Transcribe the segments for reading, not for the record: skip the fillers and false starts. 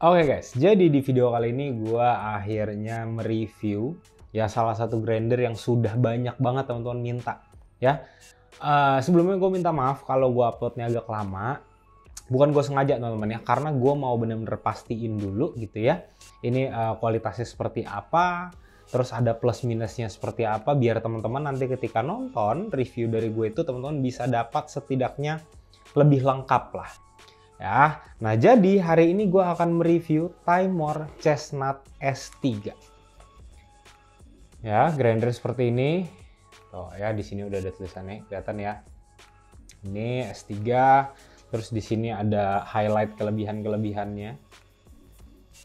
Oke guys, jadi di video kali ini gua akhirnya mereview ya salah satu grinder yang sudah banyak banget teman-teman minta ya. Sebelumnya gue minta maaf kalau gue uploadnya agak lama. Bukan gue sengaja teman-teman ya, karena gue mau bener-bener pastiin dulu gitu ya. Ini kualitasnya seperti apa, terus ada plus minusnya seperti apa, biar teman-teman nanti ketika nonton review dari gue itu teman-teman bisa dapat setidaknya lebih lengkap lah. Ya, nah jadi hari ini gue akan mereview Timor Chestnut S3. Ya, grinder seperti ini. Tuh ya, di sini udah ada tulisannya, kelihatan ya. Ini S3, terus di sini ada highlight kelebihan-kelebihannya.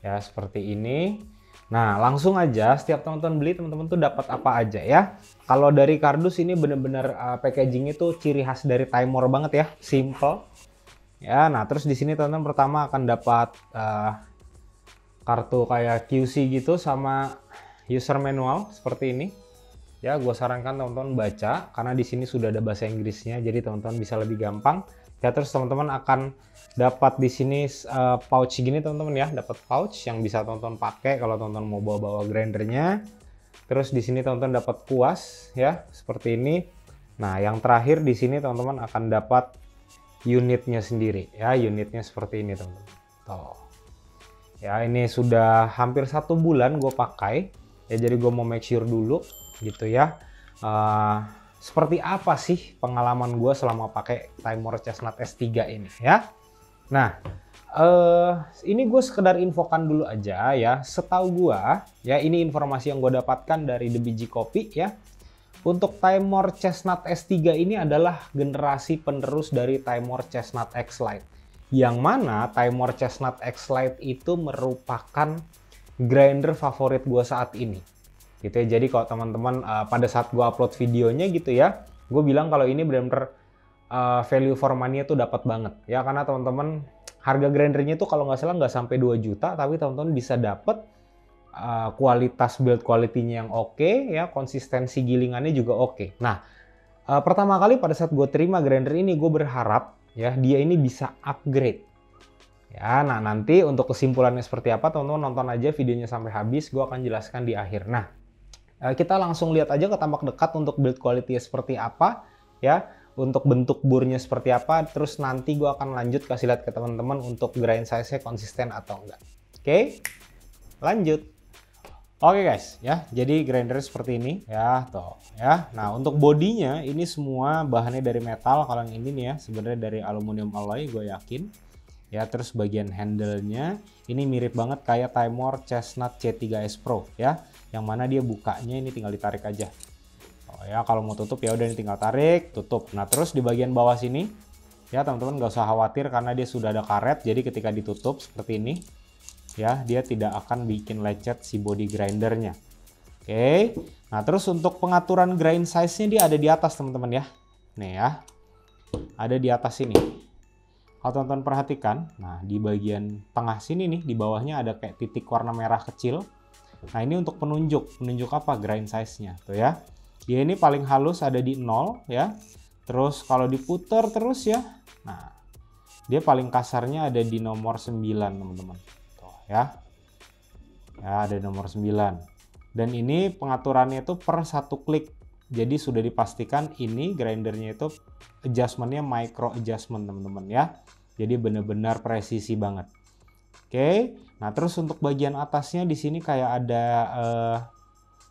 Ya, seperti ini. Nah, langsung aja setiap teman-teman beli, teman-teman tuh dapat apa aja ya. Kalau dari kardus ini bener-bener packaging itu ciri khas dari Timor banget ya, simple. Ya, nah terus di sini teman-teman pertama akan dapat kartu kayak QC gitu sama user manual seperti ini. Ya, gue sarankan teman-teman baca karena di sini sudah ada bahasa Inggrisnya, jadi teman-teman bisa lebih gampang. Ya, terus teman-teman akan dapat di sini pouch gini teman-teman ya, dapat pouch yang bisa teman-teman pakai kalau teman-teman mau bawa-bawa grindernya. Terus di sini teman-teman dapat kuas ya, seperti ini. Nah, yang terakhir di sini teman-teman akan dapat unitnya sendiri ya, unitnya seperti ini teman-teman. Tuh. Ya, ini sudah hampir 1 bulan gue pakai ya, jadi gue mau make sure dulu gitu ya. Seperti apa sih pengalaman gue selama pakai Timor Chestnut S3 ini ya. Nah, ini gue sekedar infokan dulu aja ya. Setahu gue ya, ini informasi yang gue dapatkan dari The Biji Kopi ya. Untuk Timor Chestnut S3 ini adalah generasi penerus dari Timor Chestnut X Lite. Yang mana Timor Chestnut X Lite itu merupakan grinder favorit gue saat ini. Gitu ya, jadi kalau teman-teman pada saat gue upload videonya gitu ya, gue bilang kalau ini benar-benar value for money itu dapat banget. Ya, karena teman-teman harga grindernya itu kalau nggak salah nggak sampai 2 juta, tapi teman-teman bisa dapat kualitas build quality-nya yang oke ya, konsistensi gilingannya juga oke. Nah, pertama kali pada saat gue terima grinder ini, gue berharap ya dia ini bisa upgrade. Ya, nah nanti untuk kesimpulannya seperti apa teman-teman nonton aja videonya sampai habis, gue akan jelaskan di akhir. Nah, kita langsung lihat aja ke tampak dekat untuk build quality-nya seperti apa ya, untuk bentuk burnya seperti apa, terus nanti gue akan lanjut kasih lihat ke teman-teman untuk grind size-nya konsisten atau enggak. Oke, lanjut. Oke guys, ya, jadi grinder seperti ini ya, tuh ya. Nah, untuk bodinya ini semua bahannya dari metal. Kalau yang ini nih ya, sebenarnya dari aluminium alloy, gue yakin. Ya, terus bagian handle-nya ini mirip banget kayak Timor Chestnut C3S Pro ya. Yang mana dia bukanya ini tinggal ditarik aja. Oh ya, kalau mau tutup ya udah ini tinggal tarik, tutup. Nah, terus di bagian bawah sini ya teman-teman nggak usah khawatir karena dia sudah ada karet. Jadi ketika ditutup seperti ini ya, dia tidak akan bikin lecet si body grindernya. Oke, nah terus untuk pengaturan grind size-nya dia ada di atas teman-teman ya. Nih ya, ada di atas sini. Kalau teman-teman perhatikan, nah di bagian tengah sini nih, di bawahnya ada kayak titik warna merah kecil. Nah ini untuk penunjuk apa grind size-nya tuh ya. Dia ini paling halus ada di 0 ya. Terus kalau diputer terus ya, nah dia paling kasarnya ada di nomor 9 teman-teman. Ya, ada nomor 9. Dan ini pengaturannya itu per 1 klik. Jadi sudah dipastikan ini grindernya itu adjustmentnya micro adjustment teman-teman ya. Jadi benar-benar presisi banget. Oke, nah terus untuk bagian atasnya di sini kayak ada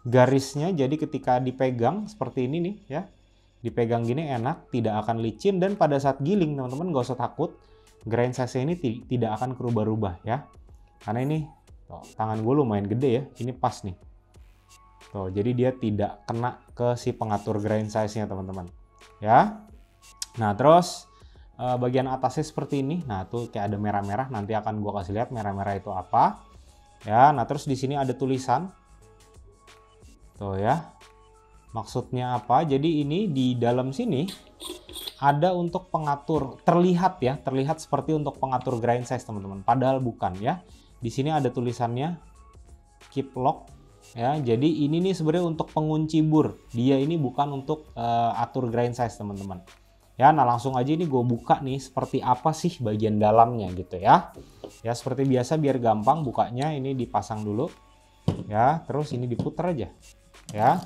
garisnya. Jadi ketika dipegang seperti ini nih ya, dipegang gini enak, tidak akan licin, dan pada saat giling teman-teman nggak usah takut, grind size ini tidak akan berubah-ubah ya. Karena ini tuh, tangan gue lumayan gede ya, ini pas nih. Tuh, jadi dia tidak kena ke si pengatur grind size-nya teman-teman. Ya. Nah, terus bagian atasnya seperti ini. Nah, tuh kayak ada merah-merah, nanti akan gue kasih lihat merah-merah itu apa. Ya, nah terus di sini ada tulisan. Tuh ya. Maksudnya apa? Jadi ini di dalam sini ada untuk pengatur, terlihat ya, terlihat seperti untuk pengatur grind size teman-teman. Padahal bukan ya. Di sini ada tulisannya keep lock ya. Jadi ini nih sebenarnya untuk pengunci bur. Dia ini bukan untuk atur grind size teman-teman. Ya, nah langsung aja ini gue buka nih seperti apa sih bagian dalamnya gitu ya. Ya, seperti biasa biar gampang bukanya ini dipasang dulu. Ya, terus ini diputar aja. Ya.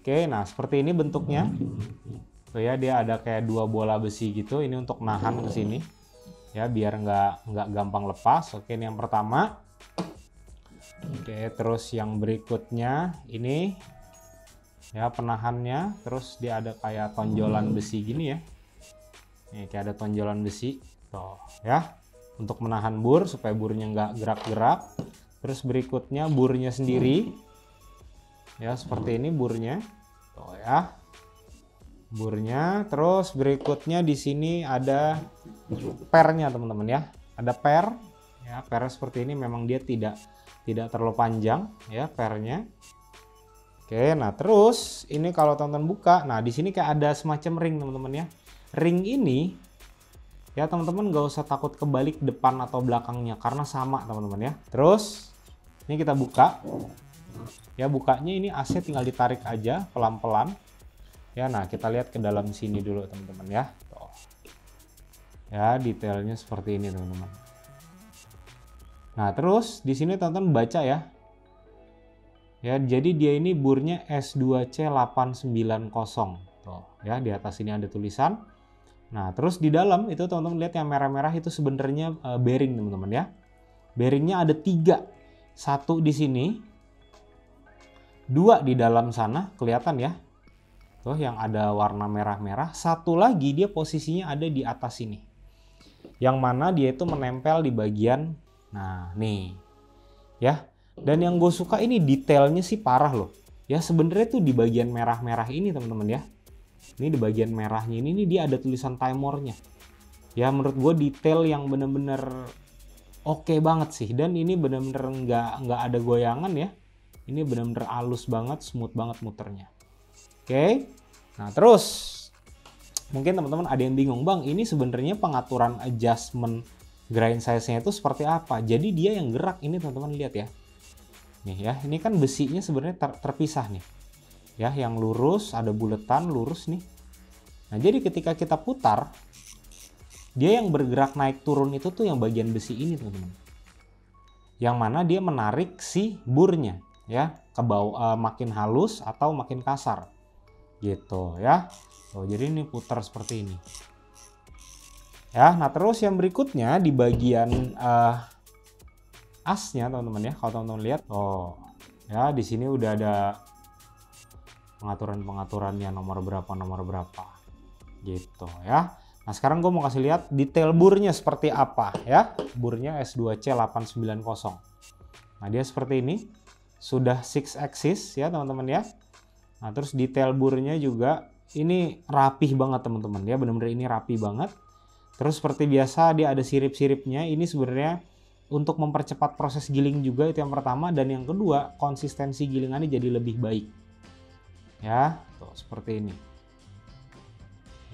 Oke, nah seperti ini bentuknya. Tuh ya, dia ada kayak dua bola besi gitu. Ini untuk nahan ke sini. Ya, biar nggak gampang lepas. Oke, ini yang pertama. Oke, terus yang berikutnya ini ya penahannya. Terus dia ada kayak tonjolan besi gini ya. Nih, kayak ada tonjolan besi. Tuh, ya. Untuk menahan bur supaya burnya nggak gerak-gerak. Terus berikutnya burnya sendiri. Ya, seperti ini burnya. Tuh ya. Burnya. Terus berikutnya di sini ada pernya, teman-teman ya. Ada per. Ya, per seperti ini memang dia tidak terlalu panjang ya pernya. Oke, nah terus ini kalau teman-teman buka, nah di sini kayak ada semacam ring, teman-teman ya. Ring ini ya teman-teman nggak usah takut kebalik depan atau belakangnya karena sama, teman-teman ya. Terus ini kita buka. Ya, bukanya ini AC tinggal ditarik aja pelan-pelan. Ya, nah kita lihat ke dalam sini dulu, teman-teman ya. Tuh. Ya, detailnya seperti ini, teman-teman. Nah, terus di sini teman-teman baca ya. Ya, jadi dia ini burnya S2C890. Tuh, ya di atas ini ada tulisan. Nah, terus di dalam itu teman-teman lihat yang merah-merah itu sebenarnya bearing, teman-teman ya. Bearingnya ada 3. 1 di sini. 2 di dalam sana, kelihatan ya. Tuh yang ada warna merah-merah. 1 lagi dia posisinya ada di atas ini. Yang mana dia itu menempel di bagian, nah nih. Ya. Dan yang gue suka ini detailnya sih parah loh. Ya, sebenarnya tuh di bagian merah-merah ini, teman-teman ya. Ini di bagian merahnya ini dia ada tulisan timernya. Ya, menurut gue detail yang bener-bener oke banget sih. Dan ini bener-bener nggak ada goyangan ya. Ini bener-bener halus banget, smooth banget muternya. Oke. Nah, terus mungkin teman-teman ada yang bingung, Bang, ini sebenarnya pengaturan adjustment grind size-nya itu seperti apa? Jadi dia yang gerak ini, teman-teman lihat ya. Nih ya, ini kan besinya sebenarnya terpisah nih. Ya, yang lurus, ada buletan, lurus nih. Nah, jadi ketika kita putar, dia yang bergerak naik turun itu tuh yang bagian besi ini, teman-teman. Yang mana dia menarik si burnya. Ya, ke bawah makin halus atau makin kasar gitu ya. Tuh, jadi ini putar seperti ini ya. Nah, terus yang berikutnya di bagian asnya, teman-teman ya, kalau teman-teman lihat, oh ya di sini udah ada pengaturannya nomor berapa gitu ya. Nah, sekarang gue mau kasih lihat detail burnya seperti apa ya. Burnya S2C890. Nah, dia seperti ini. Sudah 6 axis ya, teman-teman ya. Nah, terus detail burnya juga ini rapih banget, teman-teman ya. Benar-benar ini rapi banget. Terus seperti biasa dia ada sirip-siripnya. Ini sebenarnya untuk mempercepat proses giling juga, itu yang pertama. Dan yang kedua, konsistensi gilingannya jadi lebih baik. Ya, tuh seperti ini.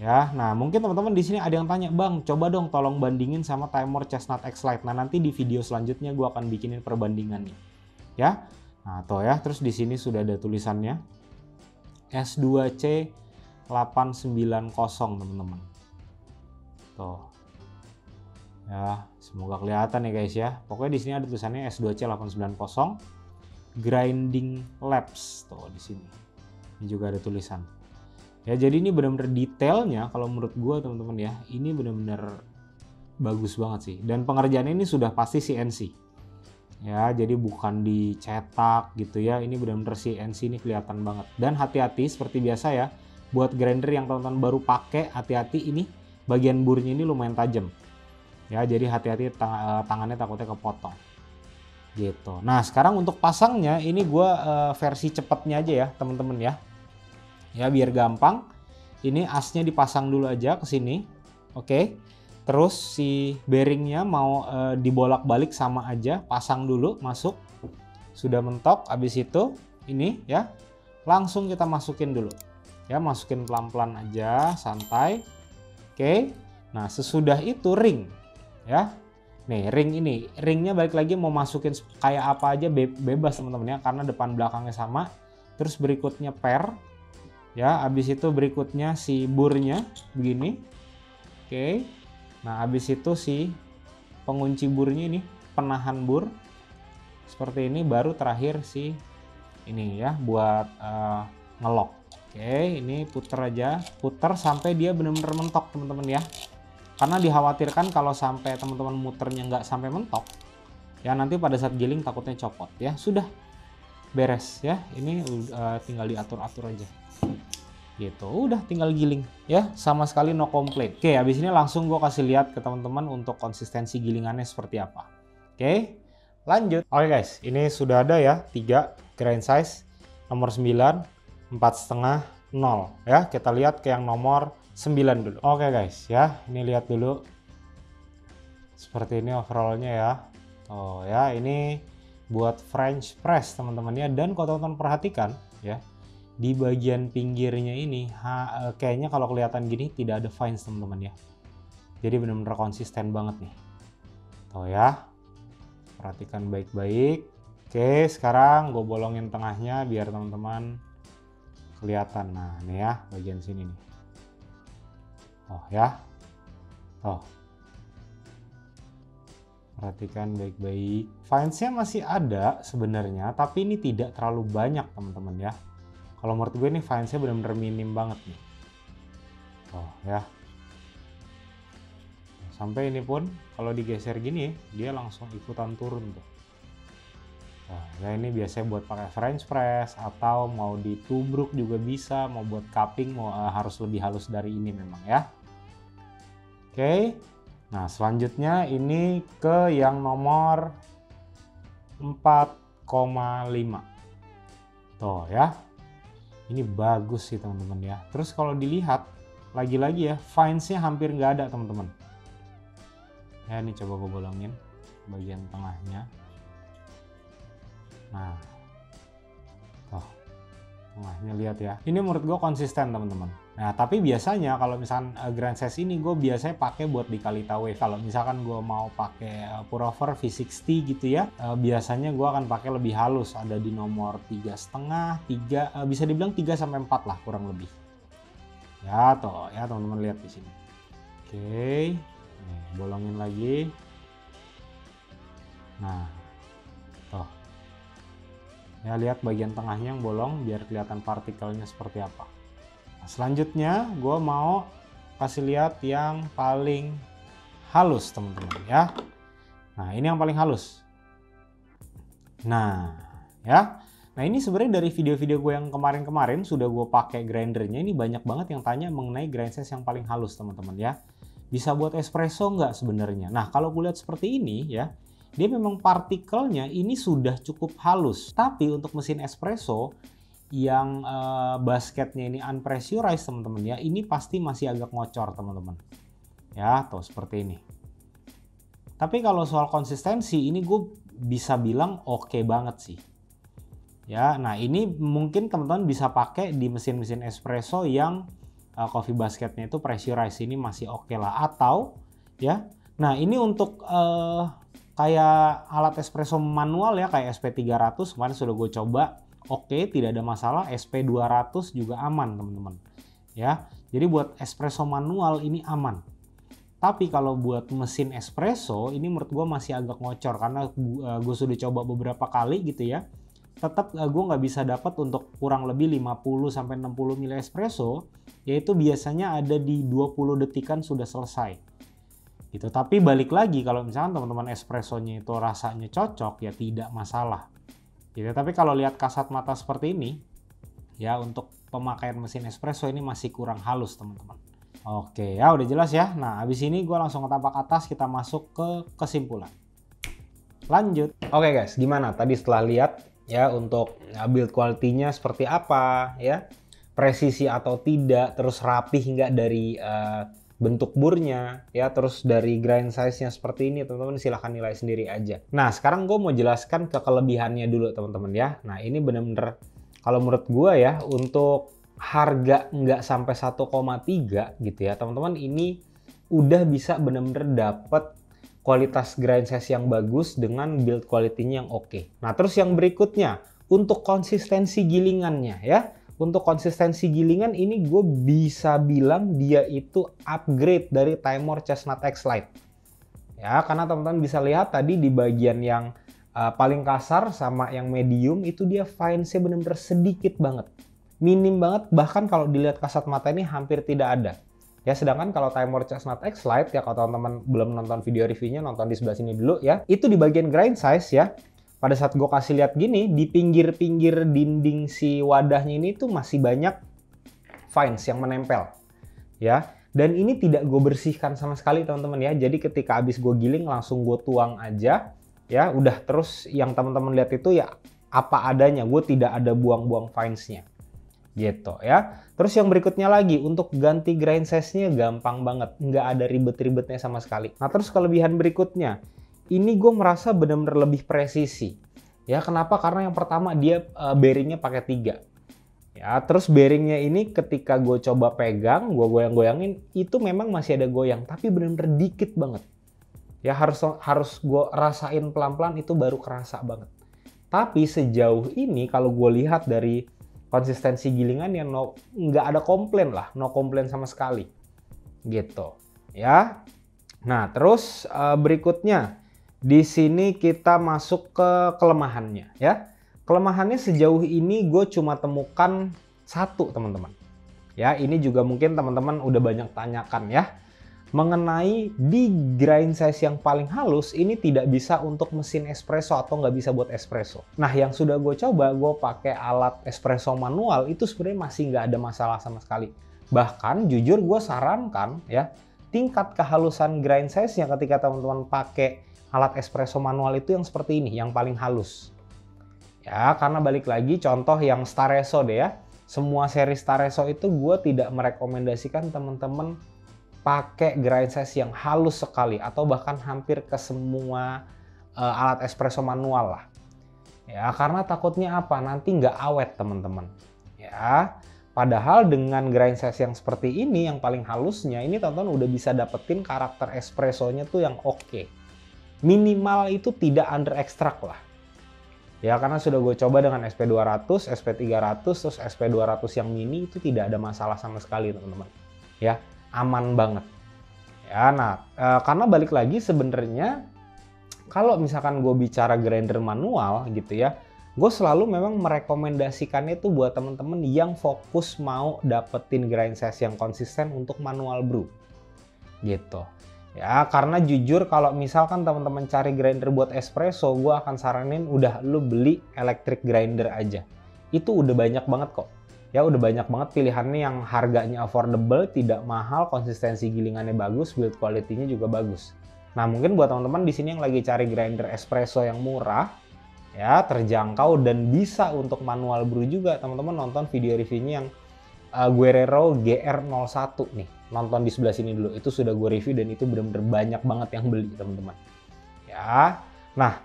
Ya, nah mungkin teman-teman di sini ada yang tanya, Bang, coba dong tolong bandingin sama Timer Chestnut X Lite. Nah, nanti di video selanjutnya gue akan bikinin perbandingannya. Ya. Nah, tuh ya, terus di sini sudah ada tulisannya S2C890, teman-teman. Tuh. Ya, semoga kelihatan ya guys ya. Pokoknya di sini ada tulisannya S2C890 Grinding Labs. Tuh di sini. Ini juga ada tulisan. Ya, jadi ini benar-benar detailnya kalau menurut gua, teman-teman ya. Ini benar-benar bagus banget sih. Dan pengerjaannya ini sudah pasti CNC. Ya, jadi bukan dicetak gitu ya. Ini benar-benar CNC, ini kelihatan banget. Dan hati-hati seperti biasa ya. Buat grinder yang teman-teman baru pakai, hati-hati ini bagian burnya ini lumayan tajam. Ya, jadi hati-hati tangannya takutnya kepotong. Gitu. Nah, sekarang untuk pasangnya ini gua versi cepatnya aja ya, teman-teman ya. Ya, biar gampang. Ini asnya dipasang dulu aja ke sini. Oke. Terus si bearingnya mau dibolak-balik sama aja, pasang dulu, masuk. Sudah mentok, habis itu ini ya langsung kita masukin dulu. Ya, masukin pelan-pelan aja, santai. Oke. Nah, sesudah itu ring. Ya. Nih, ringnya balik lagi mau masukin kayak apa aja bebas, teman-teman ya, karena depan belakangnya sama. Terus berikutnya per. Ya, habis itu berikutnya si burnya begini. Oke. Nah, habis itu si pengunci burnya ini, penahan bur seperti ini, baru terakhir si ini ya buat ngelok. Oke, ini puter aja, puter sampai dia benar-benar mentok teman-teman ya, karena dikhawatirkan kalau sampai teman-teman muternya nggak sampai mentok ya, nanti pada saat giling takutnya copot ya. Sudah beres ya, ini tinggal diatur-atur aja gitu, udah tinggal giling ya, sama sekali no complaint. Oke, habis ini langsung gue kasih lihat ke teman-teman untuk konsistensi gilingannya seperti apa. Oke, lanjut. Oke guys, ini sudah ada ya 3 grind size, nomor 9, 4,5, 0 ya. Kita lihat ke yang nomor 9 dulu. Oke guys ya, ini lihat dulu seperti ini overallnya ya. Oh ya, ini buat French press teman-teman ya. Dan kalau teman-teman perhatikan ya, di bagian pinggirnya ini kayaknya kalau kelihatan gini tidak ada fines teman-teman ya. Jadi benar-benar konsisten banget nih. Tuh ya, perhatikan baik-baik. Oke, sekarang gue bolongin tengahnya biar teman-teman kelihatan. Nah ini ya bagian sini nih. Oh ya, oh, perhatikan baik-baik. Finesnya masih ada sebenarnya, tapi ini tidak terlalu banyak teman-teman ya. Kalau menurut gue ini finesnya benar-benar minim banget nih. Oh ya. Sampai ini pun kalau digeser gini dia langsung ikutan turun tuh. Oh ya, ini biasanya buat pakai French press atau mau ditubruk juga bisa, mau buat cupping mau harus lebih halus dari ini memang ya. Oke. Nah, selanjutnya ini ke yang nomor 4,5. Tuh ya. Ini bagus sih teman-teman ya. Terus kalau dilihat lagi-lagi ya, finesnya hampir nggak ada teman-teman. Ya ini coba gue bolongin bagian tengahnya. Nah, tuh tengahnya lihat ya. Ini menurut gue konsisten teman-teman. Nah tapi biasanya kalau misalkan grind size ini gue biasanya pakai buat dikali tawe. Kalau misalkan gue mau pakai Purover V60 gitu ya, biasanya gue akan pakai lebih halus. Ada di nomor 3,5, 3 bisa dibilang 3 sampai 4 lah kurang lebih. Ya toh ya teman-teman lihat di sini. Oke, nih, bolongin lagi. Nah, toh. Ya lihat bagian tengahnya yang bolong biar kelihatan partikelnya seperti apa. Nah, selanjutnya gue mau kasih lihat yang paling halus teman-teman ya. Nah ini yang paling halus. Nah ya, nah ini sebenarnya dari video-video gue yang kemarin-kemarin sudah gue pakai grindernya, ini banyak banget yang tanya mengenai grind size yang paling halus teman-teman ya. Bisa buat espresso nggak sebenarnya? Nah kalau gue lihat seperti ini ya, dia memang partikelnya ini sudah cukup halus. Tapi untuk mesin espresso yang basketnya ini unpressurized teman-teman ya, ini pasti masih agak ngocor teman-teman ya, tuh seperti ini. Tapi kalau soal konsistensi ini gue bisa bilang oke banget sih ya. Nah ini mungkin teman-teman bisa pakai di mesin-mesin espresso yang coffee basketnya itu pressurized, ini masih oke lah. Atau ya, nah ini untuk kayak alat espresso manual ya, kayak SP300 kemarin sudah gue coba. Oke, tidak ada masalah. SP200 juga aman teman-teman ya. Jadi buat espresso manual ini aman. Tapi kalau buat mesin espresso ini menurut gue masih agak ngocor, karena gue sudah coba beberapa kali gitu ya. Tetap gue nggak bisa dapat untuk kurang lebih 50-60 ml espresso, yaitu biasanya ada di 20 detikan sudah selesai gitu. Tapi balik lagi kalau misalkan teman-teman espressonya itu rasanya cocok ya tidak masalah gitu. Tapi kalau lihat kasat mata seperti ini ya, untuk pemakaian mesin espresso ini masih kurang halus teman-teman. Oke ya, udah jelas ya. Nah habis ini gue langsung ke tapak atas, kita masuk ke kesimpulan. Lanjut. Oke guys, gimana tadi setelah lihat ya untuk build quality-nya seperti apa ya, presisi atau tidak, terus rapih nggak dari bentuk burnya ya, terus dari grind size-nya seperti ini, teman-teman silahkan nilai sendiri aja. Nah sekarang gue mau jelaskan ke kelebihannya dulu teman-teman ya. Nah ini bener-bener kalau menurut gue ya, untuk harga nggak sampai 1,3 gitu ya teman-teman, ini udah bisa bener-bener dapet kualitas grind size yang bagus dengan build quality-nya yang oke. Nah terus yang berikutnya, untuk konsistensi gilingannya ya. Untuk konsistensi gilingan ini gue bisa bilang dia itu upgrade dari Timor Chestnut X Lite. Ya, karena teman-teman bisa lihat tadi di bagian yang paling kasar sama yang medium itu dia fines-nya benar-benar sedikit banget. Minim banget, bahkan kalau dilihat kasat mata ini hampir tidak ada. Ya, sedangkan kalau Timor Chestnut X Lite ya, kalau teman-teman belum nonton video reviewnya, nonton di sebelah sini dulu ya. Itu di bagian grind size ya. Pada saat gue kasih lihat gini, di pinggir-pinggir dinding si wadahnya ini tuh masih banyak fines yang menempel. Ya, dan ini tidak gue bersihkan sama sekali teman-teman ya. Jadi ketika habis gue giling langsung gue tuang aja. Ya, udah, terus yang teman-teman lihat itu ya apa adanya. Gue tidak ada buang-buang finesnya. Gitu ya. Terus yang berikutnya lagi, untuk ganti grind size-nya gampang banget. Nggak ada ribet-ribetnya sama sekali. Nah, terus kelebihan berikutnya. Ini gue merasa benar-benar lebih presisi. Ya, kenapa? Karena yang pertama dia bearingnya pakai 3. Ya, terus bearingnya ini ketika gue coba pegang, gue goyang-goyangin, itu memang masih ada goyang, tapi benar-benar dikit banget. Ya, harus gue rasain pelan-pelan, itu baru kerasa banget. Tapi sejauh ini kalau gue lihat dari konsistensi gilingan ya nggak ada komplain lah, no komplain sama sekali. Gitu. Ya. Nah, terus berikutnya di sini kita masuk ke kelemahannya ya. Kelemahannya sejauh ini gue cuma temukan satu teman-teman. Ya, ini juga mungkin teman-teman udah banyak tanyakan ya. Mengenai di grind size yang paling halus ini tidak bisa untuk mesin espresso atau nggak bisa buat espresso. Nah, yang sudah gue coba, gue pakai alat espresso manual itu sebenarnya masih nggak ada masalah sama sekali. Bahkan jujur gue sarankan ya, tingkat kehalusan grind size-nya ketika teman-teman pakai alat espresso manual itu yang seperti ini, yang paling halus. Ya, karena balik lagi contoh yang Staresso deh ya. Semua seri Staresso itu gue tidak merekomendasikan teman-teman pakai grind size yang halus sekali atau bahkan hampir ke semua alat espresso manual lah. Ya, karena takutnya apa? Nanti nggak awet teman-teman. Ya, padahal dengan grind size yang seperti ini, yang paling halusnya, ini teman-teman udah bisa dapetin karakter espressonya tuh yang oke. Minimal itu tidak under extract lah. Ya, karena sudah gue coba dengan SP200, SP300, terus SP200 yang mini itu tidak ada masalah sama sekali teman-teman. Ya, aman banget. Ya, nah karena balik lagi sebenarnya kalau misalkan gue bicara grinder manual gitu ya, gue selalu memang merekomendasikannya itu buat teman-teman yang fokus mau dapetin grind size yang konsisten untuk manual brew. Gitu. Ya, karena jujur kalau misalkan teman-teman cari grinder buat espresso, gue akan saranin udah lu beli electric grinder aja. Itu udah banyak banget kok. Ya, udah banyak banget pilihannya yang harganya affordable, tidak mahal, konsistensi gilingannya bagus, build quality-nya juga bagus. Nah, mungkin buat teman-teman di sini yang lagi cari grinder espresso yang murah, ya, terjangkau dan bisa untuk manual brew juga, teman-teman nonton video reviewnya yang Guerrero GR01 nih. Nonton di sebelah sini dulu, itu sudah gue review dan itu benar-benar banyak banget yang beli teman-teman. Ya, nah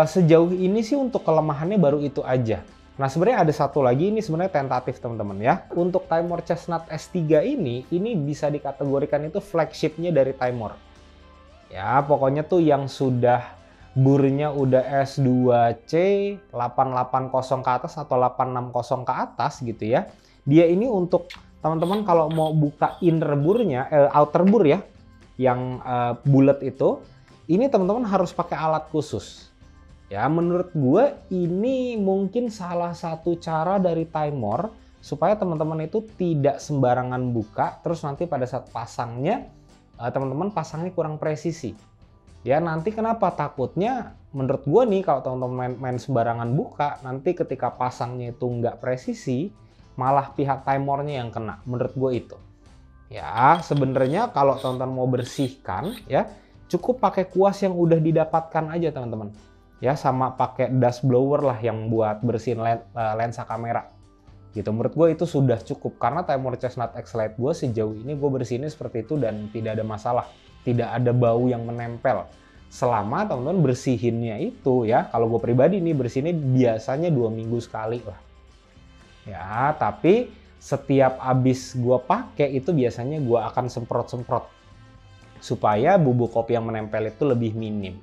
sejauh ini sih untuk kelemahannya baru itu aja. Nah, sebenarnya ada satu lagi, ini sebenarnya tentatif teman-teman ya. Untuk Timor Chestnut S3 ini bisa dikategorikan itu flagshipnya dari Timor. Ya, pokoknya tuh yang sudah burnya udah S2C 880 ke atas atau 860 ke atas gitu ya. Dia ini untuk teman-teman kalau mau buka inner burnya, outer bur ya, yang bulat itu, ini teman-teman harus pakai alat khusus. Ya, menurut gue ini mungkin salah satu cara dari Timor supaya teman-teman itu tidak sembarangan buka, terus nanti pada saat pasangnya, teman-teman pasangnya kurang presisi. Ya, nanti kenapa? Takutnya menurut gue nih kalau teman-teman main sembarangan buka, nanti ketika pasangnya itu nggak presisi, malah pihak Timornya yang kena, menurut gue itu. Ya, sebenarnya kalau teman-teman mau bersihkan ya, cukup pakai kuas yang udah didapatkan aja teman-teman. Ya, sama pakai dust blower lah yang buat bersihin lensa kamera. Gitu, menurut gue itu sudah cukup karena Timor Chestnut X Lite gue sejauh ini gue bersihinnya seperti itu dan tidak ada masalah. Tidak ada bau yang menempel. Selama teman-teman bersihinnya itu ya, kalau gue pribadi nih bersihinnya biasanya 2 minggu sekali lah. Ya, tapi setiap habis gue pakai itu biasanya gue akan semprot-semprot supaya bubuk kopi yang menempel itu lebih minim.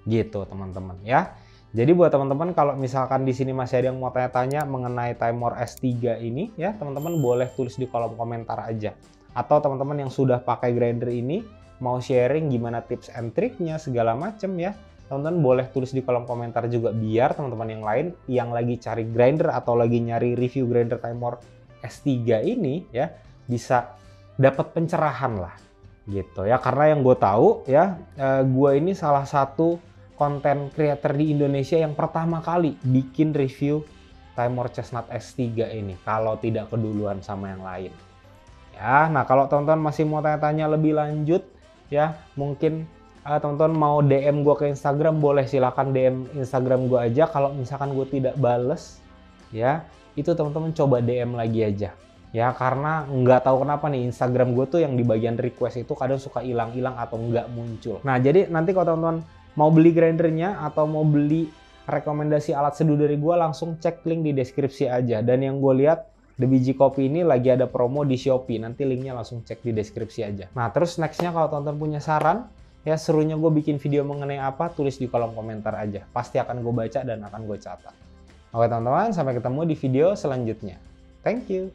Gitu, teman-teman ya. Jadi buat teman-teman kalau misalkan di sini masih ada yang mau tanya-tanya mengenai Timor S3 ini ya, teman-teman boleh tulis di kolom komentar aja. Atau teman-teman yang sudah pakai grinder ini mau sharing gimana tips and triknya segala macem ya, teman-teman boleh tulis di kolom komentar juga, biar teman-teman yang lain yang lagi cari grinder atau lagi nyari review grinder Timor S3 ini ya bisa dapat pencerahan lah gitu ya. Karena yang gue tahu ya, gue ini salah satu konten creator di Indonesia yang pertama kali bikin review Timor Chestnut S3 ini, kalau tidak keduluan sama yang lain. Ya, nah kalau teman-teman masih mau tanya-tanya lebih lanjut ya, mungkin teman-teman mau DM gue ke Instagram, boleh silakan DM Instagram gue aja. Kalau misalkan gue tidak bales ya, itu teman-teman coba DM lagi aja ya, karena nggak tahu kenapa nih Instagram gue tuh yang di bagian request itu kadang suka hilang-hilang atau nggak muncul. Nah jadi nanti kalau teman-teman mau beli grindernya atau mau beli rekomendasi alat seduh dari gue, langsung cek link di deskripsi aja. Dan yang gue lihat The Biji Kopi ini lagi ada promo di Shopee, nanti linknya langsung cek di deskripsi aja. Nah terus nextnya kalau teman-teman punya saran ya, serunya gue bikin video mengenai apa, tulis di kolom komentar aja, pasti akan gue baca dan akan gue catat. Oke teman-teman, sampai ketemu di video selanjutnya. Thank you.